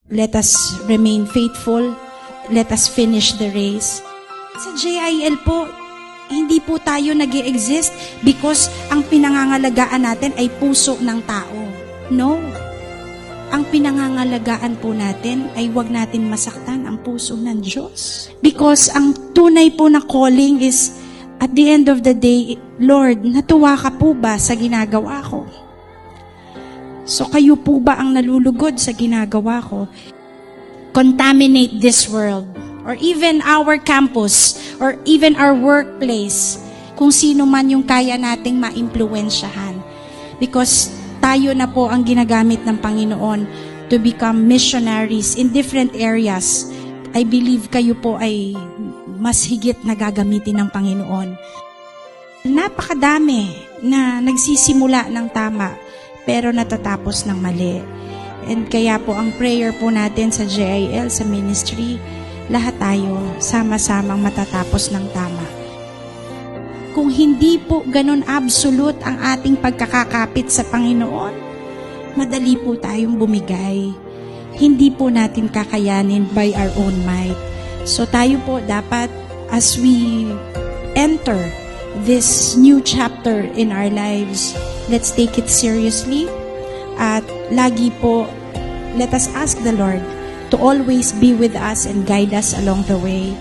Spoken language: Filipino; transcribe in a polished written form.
Let us remain faithful. Let us finish the race. Sa JIL po, hindi po tayo nag-i-exist because ang pinangangalagaan natin ay puso ng tao. No. Ang pinangangalagaan po natin ay huwag natin masaktan ang puso ng Diyos. Because ang tunay po na calling is, at the end of the day, Lord, natuwa ka po ba sa ginagawa ko? So kayo po ba ang nalulugod sa ginagawa ko? Contaminate this world, or even our campus, or even our workplace, kung sino man yung kaya nating maimpluwensyahan. Because tayo na po ang ginagamit ng Panginoon to become missionaries in different areas. I believe kayo po ay mas higit na gagamitin ng Panginoon. Napakadami na nagsisimula ng tama, pero natatapos ng mali. And kaya po ang prayer po natin sa JIL, sa ministry, lahat tayo sama-samang matatapos ng tama. Kung hindi po ganun absolute ang ating pagkakakapit sa Panginoon, madali po tayong bumigay. Hindi po natin kakayanin by our own might. So tayo po dapat, as we enter this new chapter in our lives, let's take it seriously. At lagi po, let us ask the Lord to always be with us and guide us along the way.